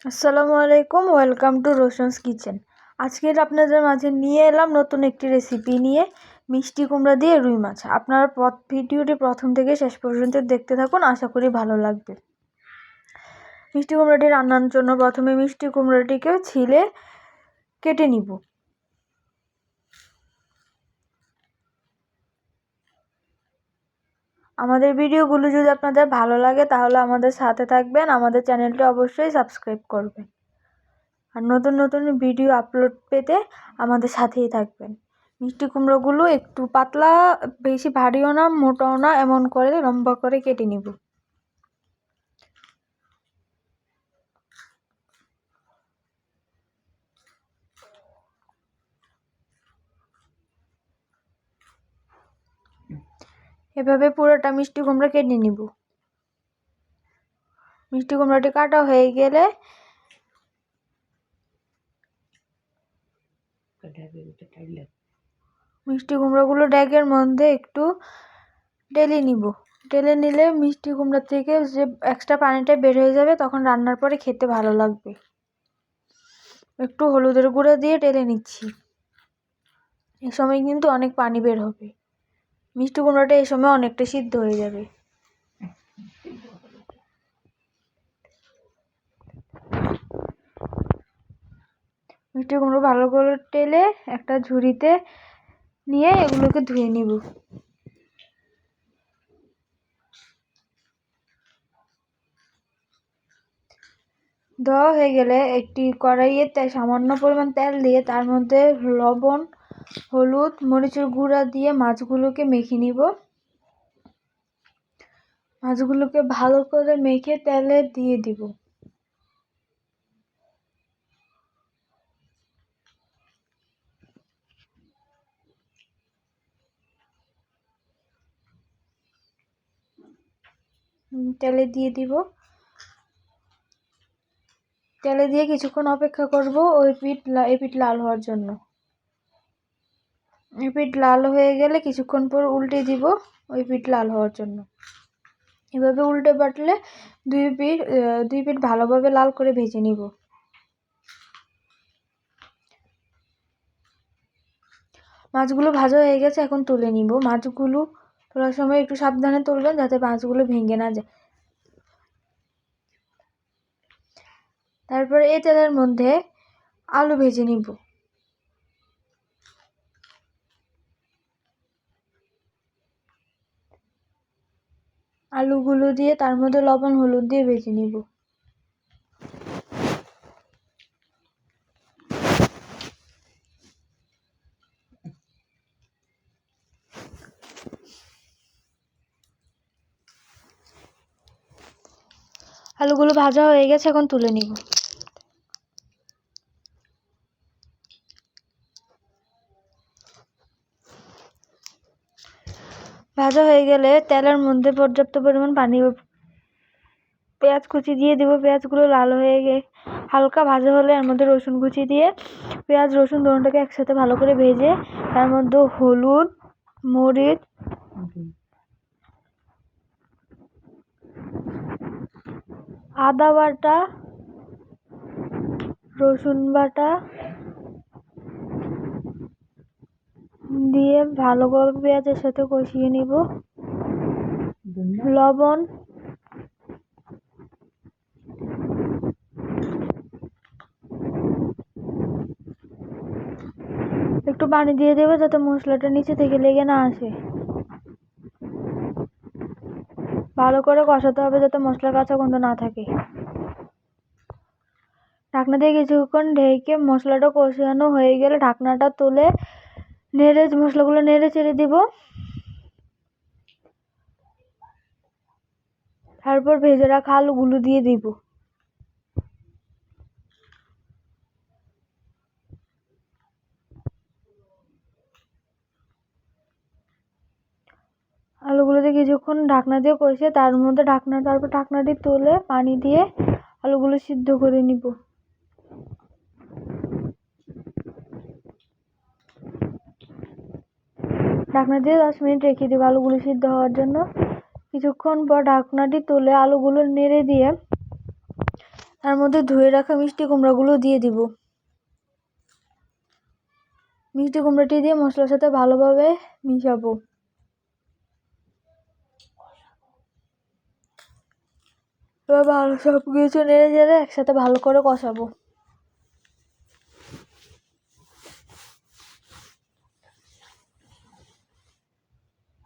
আসসালামু আলাইকুম, welcome to রোশনস kitchen. আজকের আপনাদের মাঝে নিয়ে এলাম নতুন একটি রেসিপি নিয়ে, মিষ্টি কুমড়া দিয়ে রুই মাছ। আপনারা ভিডিওটি প্রথম থেকে শেষ পর্যন্ত দেখতে থাকুন, আশা করি ভালো লাগবে। মিষ্টি কুমড়াটি রান্নার জন্য প্রথমে মিষ্টি কুমড়াটিকে ছিলে কেটে নিব। আমাদের ভিডিওগুলো যদি আপনাদের ভালো লাগে তাহলে আমাদের সাথে থাকবেন, আমাদের চ্যানেলটি অবশ্যই সাবস্ক্রাইব করবেন আর নতুন নতুন ভিডিও আপলোড পেতে আমাদের সাথেই থাকবেন। মিষ্টি কুমড়োগুলো একটু পাতলা, বেশি ভারীও না মোটাও না, এমন করে লম্বা করে কেটে নিব। এভাবে পুরোটা মিষ্টি কুমড়া কেটে নিব। মিষ্টি কুমড়াটি কাটা হয়ে গেলে মিষ্টি কুমড়াগুলো ড্যাগের মধ্যে একটু ঢেলে নিব। ঢেলে নিলে মিষ্টি কুমড়া থেকে যে এক্সট্রা পানিটা বের হয়ে যাবে, তখন রান্নার পরে খেতে ভালো লাগবে। একটু হলুদের গুঁড়ো দিয়ে ঢেলে নিচ্ছি। এই সময় কিন্তু অনেক পানি বের হবে। মিষ্টি কুমড়াটা এই সময় অনেকটা সিদ্ধ হয়ে যাবে। মিষ্টি কুমড়ো ভালো করে টেলে একটা ঝুড়িতে নিয়ে এগুলোকে ধুয়ে নিব। ধোয়া হয়ে গেলে একটি কড়াইয়ে সামান্য পরিমাণ তেল দিয়ে তার মধ্যে লবণ, হলুদ, মরিচের গুঁড়া দিয়ে মাছগুলোকে মেখে নিব। মাছগুলোকে ভালো করে মেখে তেলে দিয়ে দিব। তেলে দিয়ে দিব। তেলে দিয়ে কিছুক্ষণ অপেক্ষা করব ওই পিঠ লাল হওয়ার জন্য। এই পিঠ লাল হয়ে গেলে কিছুক্ষণ পর উল্টে দিব ওই পিঠ লাল হওয়ার জন্য। এভাবে উল্টে পাল্টে দুই পিঠ ভালোভাবে লাল করে ভেজে নিব। মাছগুলো ভাজা হয়ে গেছে, এখন তুলে নিব। মাছগুলো তোলার সময় একটু সাবধানে তুলবেন যাতে মাছগুলো ভেঙে না যায়। তারপরে এই তেলের মধ্যে আলু ভেজে নিব। আলুগুলো দিয়ে তার মধ্যে লবণ হলুদ দিয়ে ভেজে নিব। আলুগুলো ভাজা হয়ে গেছে, এখন তুলে নিব। ভাজা হয়ে গেলে তেলের মধ্যে পর্যাপ্ত পরিমাণ পানি, পেঁয়াজ কুচি দিয়ে দিব। পেঁয়াজগুলো লাল হয়ে গিয়ে হালকা ভাজা হলে এর মধ্যে রসুন কুচি দিয়ে পেঁয়াজ রসুন দুটোটাকে একসাথে ভালো করে ভেজে তার মধ্যে হলুদ, মরিচ, আদা বাটা, রসুন বাটা দিয়ে ভালো করে পেঁয়াজের সাথে কষিয়ে নিব। লবণ, একটু পানি দিয়ে দেবো যাতে মশলাটা নিচে থেকে লেগে না আসে। ভালো করে কষাতে হবে যাতে মশলার কাঁচা গন্ধ না থাকে। ঢাকনা দিয়ে কিছুক্ষণ ঢেকে মশলাটা কষানো হয়ে গেলে ঢাকনাটা তুলে মশলাগুলো নেড়ে চেড়ে দিব। তারপর ভেজে রাখা আলুগুলো দিয়ে দিব। আলুগুলো দিয়ে কিছুক্ষণ ঢাকনা দিয়ে কষে তার মধ্যে তারপর ঢাকনাটি তুলে পানি দিয়ে আলুগুলো সিদ্ধ করে নিব। ঢাকনা দিয়ে 10 মিনিট রেখে দিব আলুগুলো সিদ্ধ হওয়ার জন্য। কিছুক্ষণ পর ঢাকনাটি তুলে আলুগুলো নেড়ে দিয়ে তার মধ্যে ধুয়ে রাখা মিষ্টি কুমড়াগুলো দিয়ে দিব। মিষ্টি কুমড়াটি দিয়ে মশলার সাথে ভালোভাবে মিশাবো। এবার ভালো সব কিছু নেড়ে চেড়ে একসাথে ভালো করে কষাবো।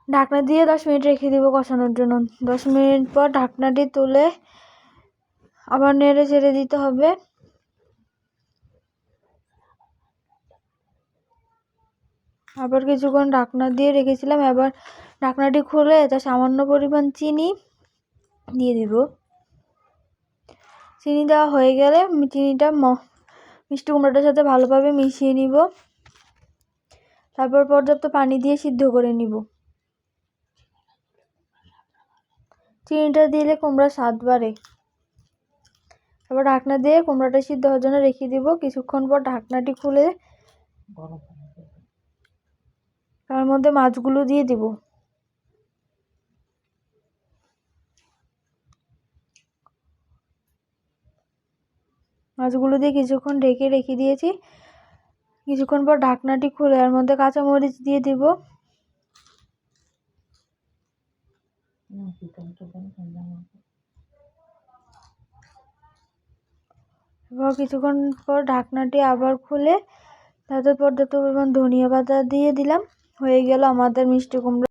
ঢাকনা দিয়ে 10 মিনিট রেখে দিব কষানোর জন্য। 10 মিনিট পর ঢাকনাটি তুলে আবার নেড়ে চেড়ে দিতে হবে। আবার কিছুক্ষণ ঢাকনা দিয়ে রেখেছিলাম, এবার ঢাকনাটি খুলে এতে সামান্য পরিমাণ চিনি দিয়ে দিব। চিনি দেওয়া হয়ে গেলে চিনিটা মিষ্টি কুমড়াটার সাথে ভালোভাবে মিশিয়ে নিব। তারপর পর্যাপ্ত পানি দিয়ে সিদ্ধ করে নিব। চিনিটা দিলে কুমড়ার স্বাদ বাড়ে। তারপর ঢাকনা দিয়ে কুমড়াটা সিদ্ধ হওয়ার জন্য রেখে দিব। কিছুক্ষণ পর ঢাকনাটি খুলে তার মধ্যে মাছগুলো দিয়ে দিব। মাছগুলো দিয়ে কিছুক্ষণ ঢেকে রেখে দিয়েছি। কিছুক্ষণ পর ঢাকনাটি খুলে এর মধ্যে কাঁচামরিচ দিয়ে দিব। এবার কিছুক্ষণ পর ঢাকনাটি আবার খুলে তাতে পর্যাপ্ত পরিমাণ ধনিয়া পাতা দিয়ে দিলাম। হয়ে গেল আমাদের মিষ্টি কুমড়া।